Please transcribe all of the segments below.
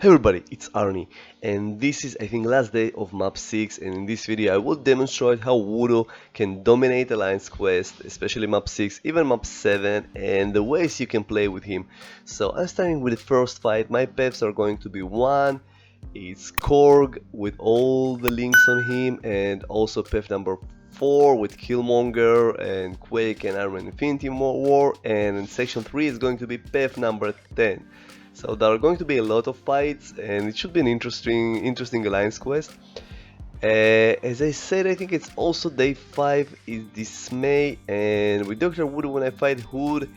Hey everybody, it's Arnie, and this is I think last day of map 6, and in this video I will demonstrate how Voodoo can dominate Alliance Quest, especially map 6, even map 7, and the ways you can play with him. So I'm starting with the first fight. My paths are going to be 1, it's Korg with all the links on him, and also path number 4 with Killmonger and Quake and Iron Man Infinity War, and in section 3 is going to be path number 10. So there are going to be a lot of fights, and it should be an interesting alliance quest. As I said, I think it's also day 5 is Dismay, and with Dr. Voodoo when I fight Hood,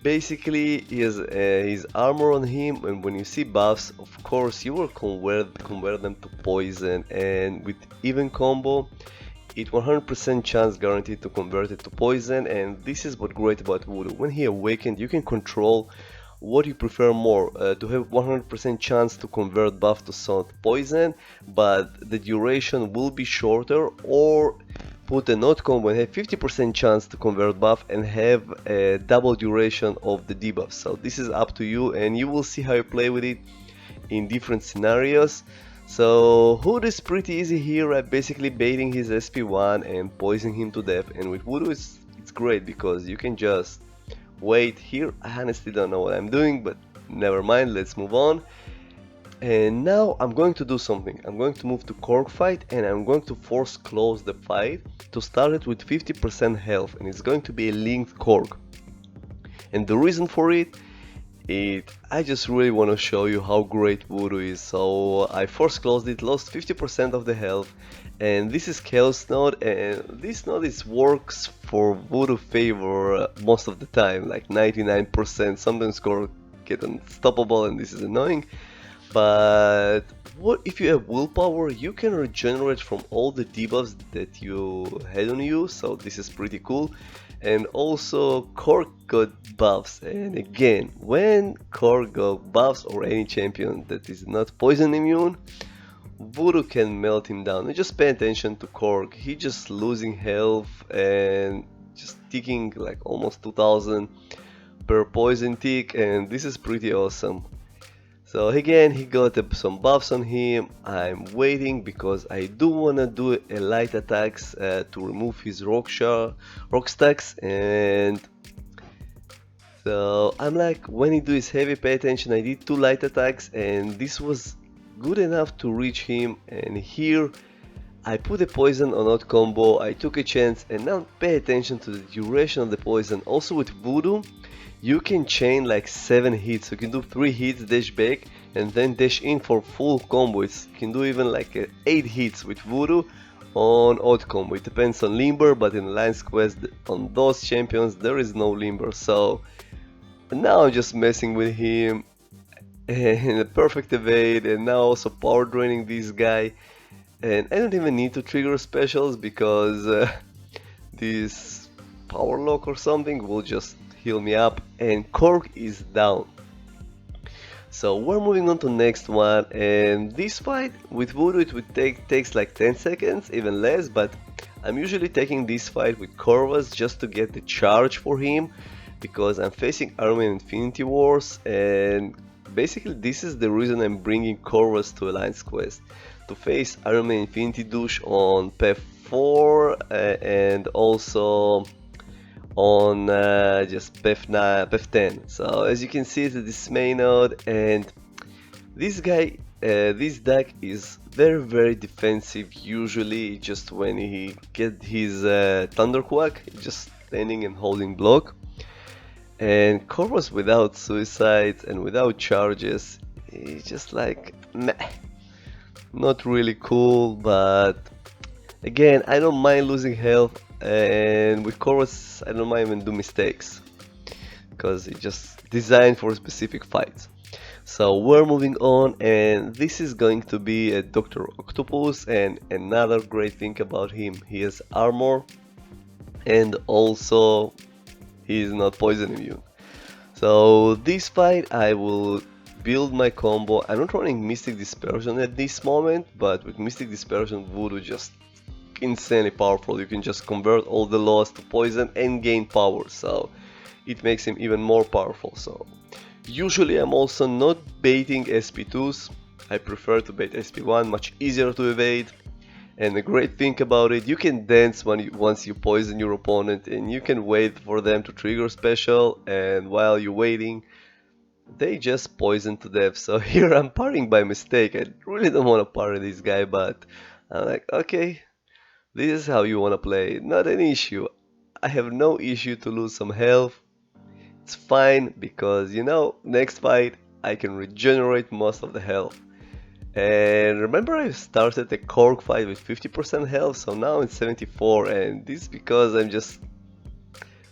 basically he has his armor on him, and when you see buffs, of course you will convert them to poison, and with even combo, it 100% chance guaranteed to convert it to poison, and this is what's great about Voodoo. When he awakened, you can control what you prefer more, to have 100% chance to convert buff to soft poison, but the duration will be shorter, or put a not combo and have 50% chance to convert buff and have a double duration of the debuff. So this is up to you, and you will see how you play with it in different scenarios. So Hood is pretty easy here. I'm basically baiting his SP1 and poisoning him to death, and with Voodoo it's great because you can just wait here. I honestly don't know what I'm doing, but never mind, let's move on. And now I'm going to do something. I'm going to move to Korg fight, and I'm going to force close the fight to start it with 50% health, and it's going to be a linked Korg. And the reason for it, I just really want to show you how great Voodoo is. So I force closed it, lost 50% of the health, and this is Chaos node, and this node works for Voodoo favor most of the time, like 99%. Sometimes Korg get unstoppable, and this is annoying. But what if you have willpower? You can regenerate from all the debuffs that you had on you, so this is pretty cool. And also Korg got buffs, and again, when Korg got buffs, or any champion that is not poison immune, Voodoo can melt him down. And just pay attention to Korg, he just losing health and just ticking like almost 2000 per poison tick, and this is pretty awesome. So again, he got some buffs on him. I'm waiting because I do wanna do a light attacks to remove his rock stacks, and so I'm like, when he do his heavy, pay attention. I did 2 light attacks, and this was good enough to reach him. And here I put a poison on out combo. I took a chance, and now pay attention to the duration of the poison. Also with Voodoo, you can chain like 7 hits. You can do 3 hits, dash back, and then dash in for full combo. You can do even like 8 hits with Voodoo on odd combo. It depends on limber, but in Alliance Quest on those champions there is no limber. So now I'm just messing with him and a perfect evade, and now also power draining this guy. And I don't even need to trigger specials because this power lock or something will just heal me up, and Korg is down. So we're moving on to next one, and this fight with Voodoo it would takes like 10 seconds, even less, but I'm usually taking this fight with Corvus just to get the charge for him, because I'm facing Iron Man Infinity Wars, and basically this is the reason I'm bringing Corvus to Alliance Quest, to face Iron Man Infinity Douche on path 4 and also on just path 10. So as you can see, it's a Dismay node, and this guy, this deck is very defensive usually. Just when he get his Thunderquack, just standing and holding block. And Corvus without suicides and without charges, he's just like meh, not really cool. But again, I don't mind losing health, and with Corvus I don't mind even do mistakes because it's just designed for specific fights. So we're moving on, and this is going to be a Dr. Octopus, and another great thing about him, he has armor, and also he is not poison immune. So this fight I will build my combo. I'm not running Mystic Dispersion at this moment, but with Mystic Dispersion Voodoo just insanely powerful. You can just convert all the loss to poison and gain power, so it makes him even more powerful. So Usually I'm also not baiting SP2s, I prefer to bait SP1, much easier to evade. And the great thing about it, you can dance once you poison your opponent, and you can wait for them to trigger special, and while you're waiting, they just poison to death. So here I'm parrying by mistake. I really don't want to parry this guy, but I'm like, okay, this is how you want to play. Not an issue. I have no issue to lose some health. It's fine because, you know, next fight I can regenerate most of the health. And remember, I started the Korg fight with 50% health, so now it's 74, and this is because I'm just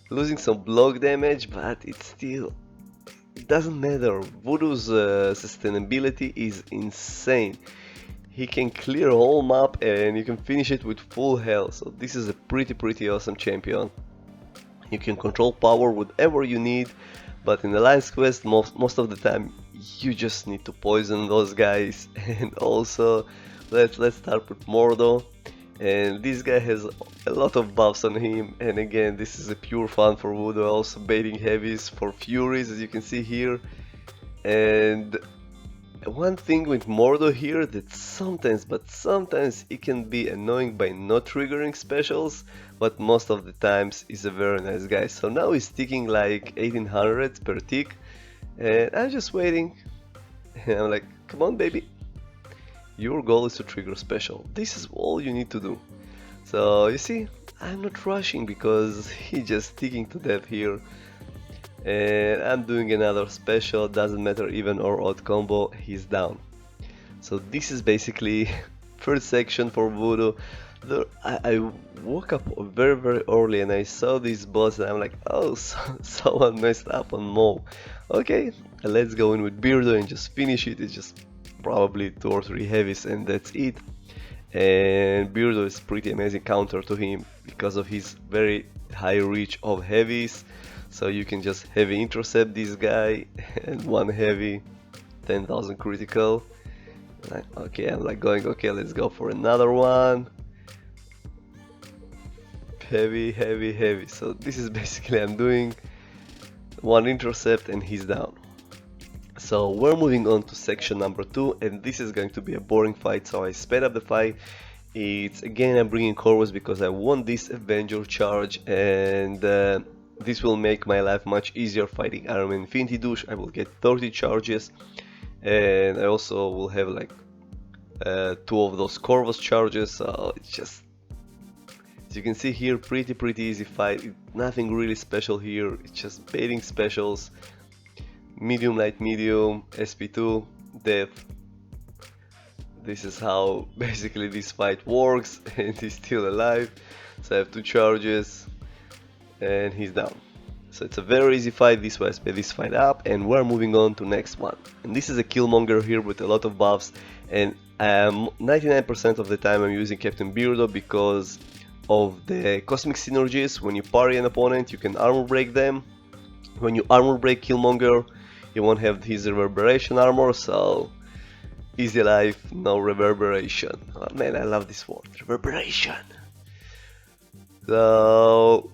losing some block damage, but it doesn't matter. Voodoo's sustainability is insane. He can clear a whole map and you can finish it with full health, so this is a pretty awesome champion. You can control power whatever you need, but in the Alliance quest most of the time you just need to poison those guys. And also let's start with Mordo, and this guy has a lot of buffs on him, and again this is a pure fun for Voodoo, also baiting heavies for Furies as you can see here. And one thing with Mordo here that sometimes it can be annoying by not triggering specials, but most of the times he's a very nice guy. So now he's ticking like 1800 per tick, and I'm just waiting. And I'm like, come on baby, your goal is to trigger special. This is all you need to do. So you see, I'm not rushing because he's just ticking to death here. And I'm doing another special, doesn't matter even or odd combo, he's down. So this is basically first section for Voodoo. I woke up very early and I saw this boss and I'm like, oh, someone messed up on Mo. Okay, let's go in with Beardo and just finish it. It's just probably 2 or 3 heavies and that's it. And Beardo is pretty amazing counter to him because of his very high reach of heavies. So you can just heavy intercept this guy and one heavy 10,000 critical. Okay, I'm like going, okay, let's go for another one. Heavy. So this is basically I'm doing one intercept and he's down. So we're moving on to section number 2, and this is going to be a boring fight, so I sped up the fight. It's again, I'm bringing Corvus because I want this Avenger charge, and this will make my life much easier fighting Iron Man Infinity Douche. I will get 30 charges, and I also will have like 2 of those Corvus charges, so it's just, as you can see here, pretty easy fight. Nothing really special here, it's just baiting specials. Medium, light, medium, SP2, death. This is how basically this fight works, and he's still alive. So I have 2 charges and he's down. So it's a very easy fight. This way I sped this fight up, and we're moving on to next one. And this is a Killmonger here with a lot of buffs, and 99% of the time I'm using Captain Beardo because of the cosmic synergies. When you parry an opponent, you can armor break them. When you armor break Killmonger, you won't have his reverberation armor, so easy life, no reverberation. Oh man, I love this word, reverberation. So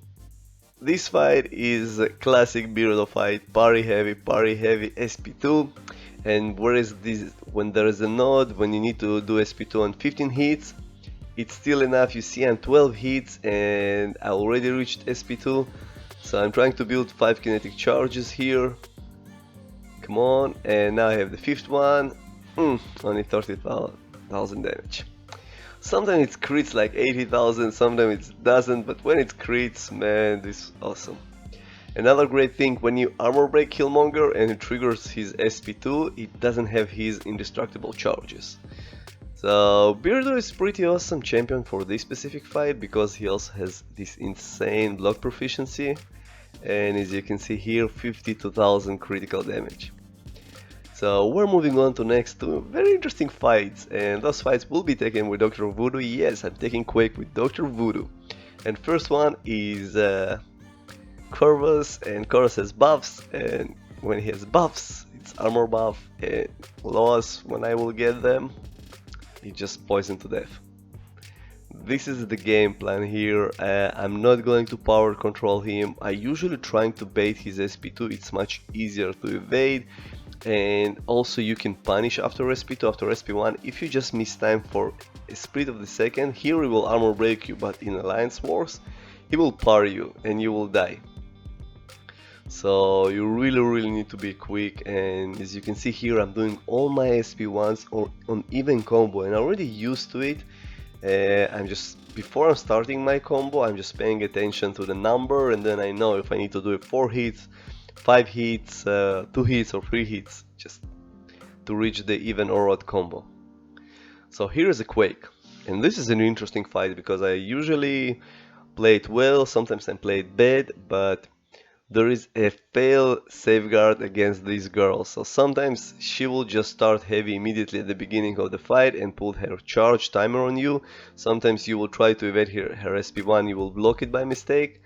this fight is a classic Beardo fight, parry heavy, SP2. And whereas this, when there is a node, when you need to do SP2 on 15 hits, it's still enough. You see I'm 12 hits and I already reached SP2. So I'm trying to build 5 kinetic charges here. Come on, and now I have the 5th one. Only 30,000 damage. Sometimes it crits like 80,000, sometimes it doesn't, but when it crits, man, this is awesome. Another great thing, when you armor break Killmonger and it triggers his SP2, it doesn't have his indestructible charges. So Beardo is pretty awesome champion for this specific fight because he also has this insane block proficiency, and as you can see here, 52,000 critical damage. So we're moving on to next 2 very interesting fights, and those fights will be taken with Dr. Voodoo. Yes, I'm taking Quake with Dr. Voodoo. And first one is Corvus, and Corvus has buffs, and when he has buffs, it's armor buff and loss when I will get them. He just poisoned to death. this is the game plan here. I'm not going to power control him. I usually trying to bait his SP2. It's much easier to evade, and also you can punish after SP2, after SP1. If you just miss time for a split of the second, here he will armor break you, but in Alliance Wars he will parry you and you will die. So you really need to be quick, and as you can see here, I'm doing all my SP1s on even combo, and I'm already used to it. Before I'm starting my combo, I'm just paying attention to the number, and then I know if I need to do it 4 hits, 5 hits, 2 hits or 3 hits, just to reach the even or odd combo. So here is a Quake, and this is an interesting fight because I usually play it well, sometimes I play it bad, but there is a fail safeguard against this girl. So sometimes she will just start heavy immediately at the beginning of the fight and put her charge timer on you. Sometimes you will try to evade her SP1, you will block it by mistake,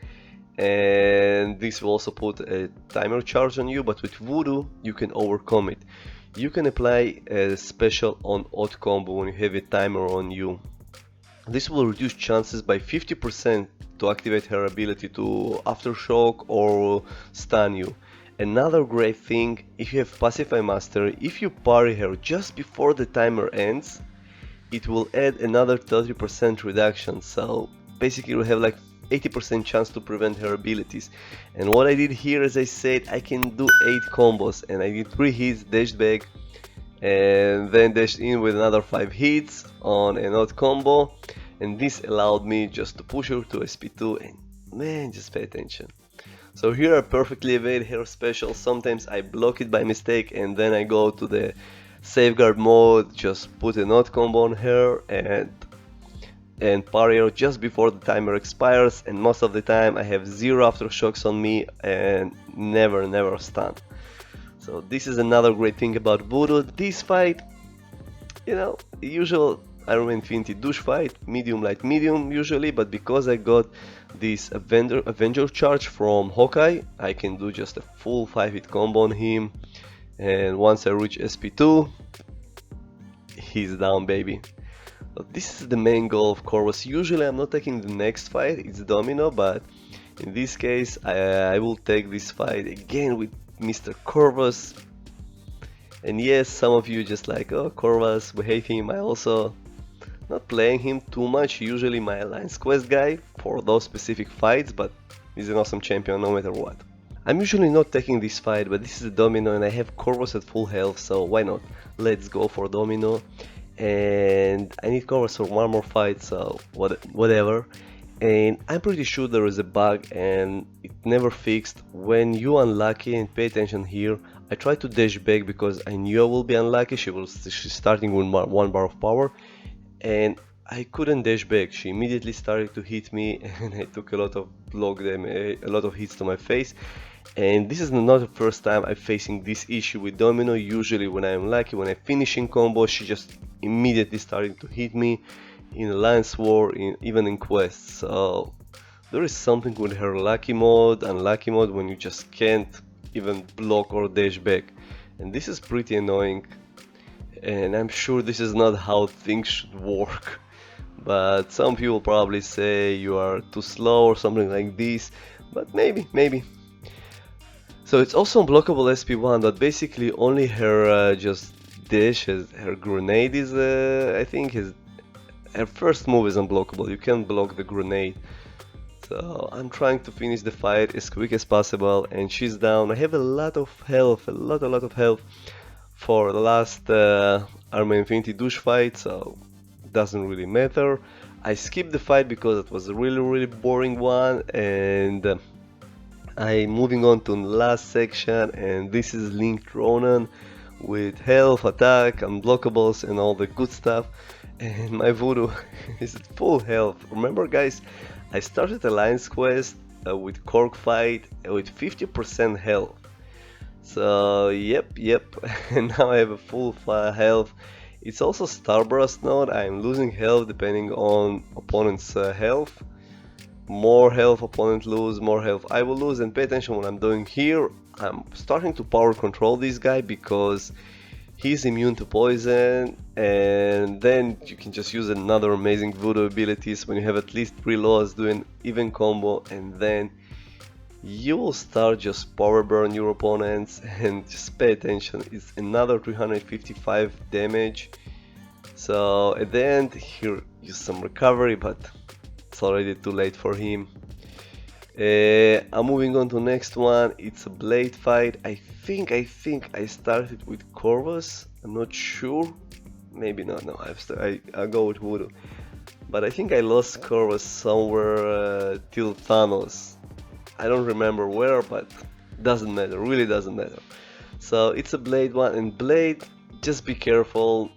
and this will also put a timer charge on you. But with Voodoo you can overcome it. You can apply a special on odd combo when you have a timer on you. This will reduce chances by 50% to activate her ability to aftershock or stun you. Another great thing, if you have Pacify Master, if you parry her just before the timer ends, it will add another 30% reduction. So basically you'll have like 80% chance to prevent her abilities. And what I did here, as I said, I can do 8 combos, and I did 3 hits, dashed back, and then dashed in with another 5 hits on an odd combo, and this allowed me just to push her to SP2, and man, just pay attention. So here I perfectly evade her special. Sometimes I block it by mistake, and then I go to the safeguard mode, just put an odd combo on her and parry her just before the timer expires, and most of the time I have 0 aftershocks on me and never stun. So this is another great thing about Voodoo. This fight, you know, usual Iron Man Infinity douche fight, medium, light, medium usually, but because I got this Avenger charge from Hawkeye, I can do just a full 5-hit combo on him, and once I reach SP2, he's down, baby. So this is the main goal of Corvus. Usually I'm not taking the next fight, it's Domino, but in this case I will take this fight again with Mr. Corvus. And yes, some of you just like, oh, Corvus, we hate him. I also not playing him too much, usually my Alliance Quest guy for those specific fights, but he's an awesome champion no matter what. I'm usually not taking this fight, but this is a Domino and I have Corvus at full health, so why not? Let's go for Domino. And I need Corvus for one more fight, so whatever. And I'm pretty sure there is a bug and it never fixed. When you unlucky, and pay attention here, I tried to dash back because I knew I will be unlucky. She's starting with 1 bar of power, and I couldn't dash back. She immediately started to hit me, and I took a lot of hits to my face. And this is not the first time I'm facing this issue with Domino. Usually when I'm lucky, when I'm finishing combo, she just immediately started to hit me in Alliance War, even in quests. So there is something with her lucky mode, unlucky mode, when you just can't even block or dash back. And this is pretty annoying. And I'm sure this is not how things should work. But some people probably say you are too slow or something like this. But maybe. So it's also unblockable SP1, but basically only her just dash, her grenade is, I think her first move is unblockable. You can't block the grenade. So I'm trying to finish the fight as quick as possible, and she's down. I have a lot of health, a lot of health for the last Iron Man Infinity douche fight, so it doesn't really matter. I skipped the fight because it was a really boring one, and I'm moving on to the last section, and this is linked Ronan with health, attack, unblockables and all the good stuff. And my Voodoo is at full health. Remember guys, I started Alliance Quest with Korg fight with 50% health. So yep, and now I have a full health. It's also Starburst node. I'm losing health depending on opponent's health. More health opponent lose, more health I will lose. And pay attention what I'm doing here. I'm starting to power control this guy because He's immune to poison, and then you can just use another amazing Voodoo abilities when you have at least 3 laws doing even combo, and then you will start just power burn your opponents. And just pay attention, it's another 355 damage. So at the end here use some recovery, but it's already too late for him. I'm moving on to next one. It's a blade fight. I think I started with Corvus. I'm not sure. Maybe not. No, I go with Voodoo. But I think I lost Corvus somewhere till Thanos. I don't remember where, but doesn't matter. Really doesn't matter. So it's a blade one, and blade, just be careful.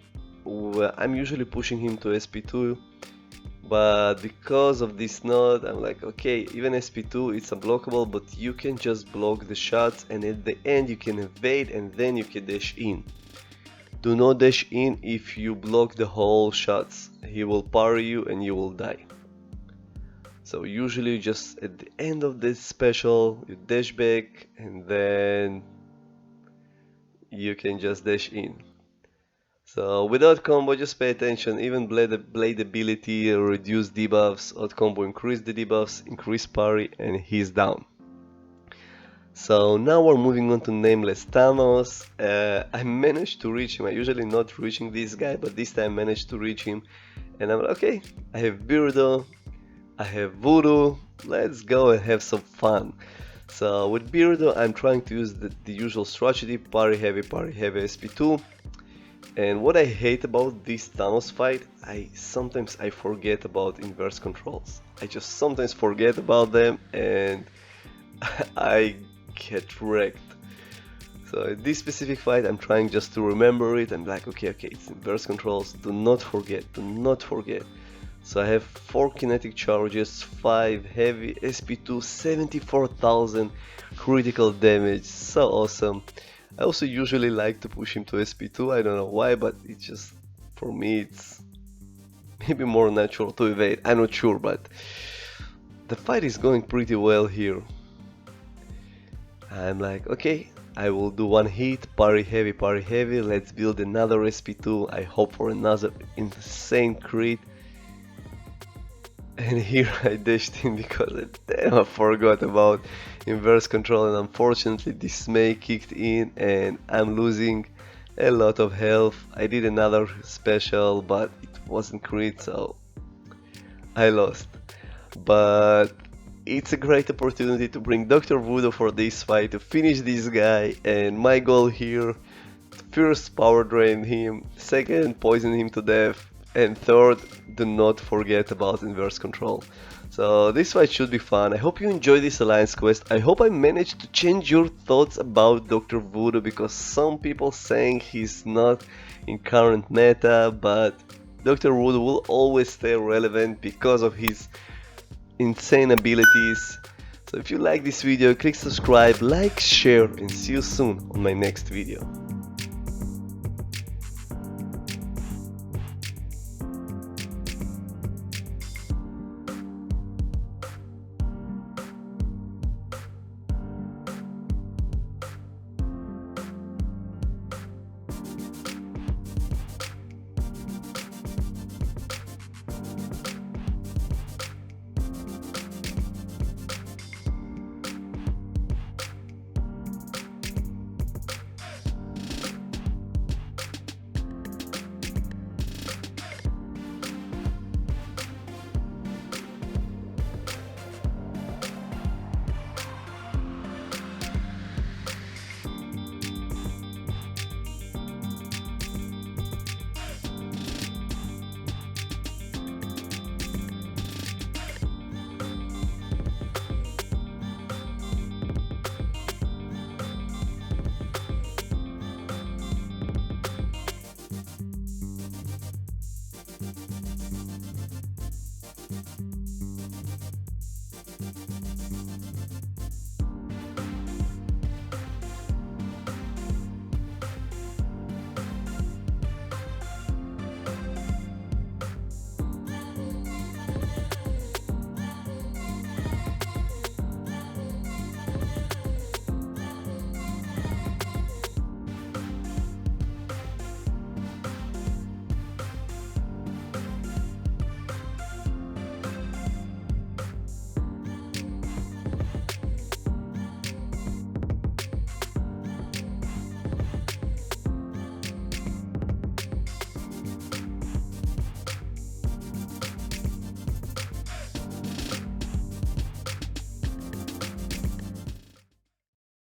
I'm usually pushing him to SP2. But because of this node, I'm like, okay, even SP2 it's unblockable, but you can just block the shots, and at the end you can evade and then you can dash in. Do not dash in if you block the whole shots. He will parry you and you will die. So usually just at the end of this special, you dash back and then you can just dash in. So without combo, just pay attention. Even blade ability reduce debuffs, out combo increase the debuffs, increase parry, and he's down. So now we're moving on to Nameless Thanos. I managed to reach him. I usually not reaching this guy, but this time I managed to reach him. And I'm like, okay, I have Beardo, I have Voodoo, let's go and have some fun. So with Beardo, I'm trying to use the usual strategy, parry heavy, SP2. And what I hate about this Thanos fight, sometimes I forget about inverse controls. I just sometimes forget about them and I get wrecked. So in this specific fight, I'm trying just to remember it. I'm like, okay, it's inverse controls. Do not forget. So I have 4 kinetic charges, 5 heavy, SP2, 74,000 critical damage. So awesome. I also usually like to push him to SP2, I don't know why, but it's just, for me, it's maybe more natural to evade, I'm not sure, but the fight is going pretty well here. I'm like, okay, I will do one hit, parry heavy, let's build another SP2, I hope for another insane crit. And here I dashed in because I forgot about inverse control, and unfortunately Dismay kicked in and I'm losing a lot of health. I did another special but it wasn't crit, so I lost. But it's a great opportunity to bring Dr. Voodoo for this fight, to finish this guy, and my goal here, first power drain him, second poison him to death, and third, do not forget about inverse control. So this fight should be fun. I hope you enjoyed this alliance quest. I hope I managed to change your thoughts about Dr. Voodoo, because some people saying he's not in current meta, but Dr. Voodoo will always stay relevant because of his insane abilities. So if you like this video, click subscribe, like, share, and see you soon on my next video.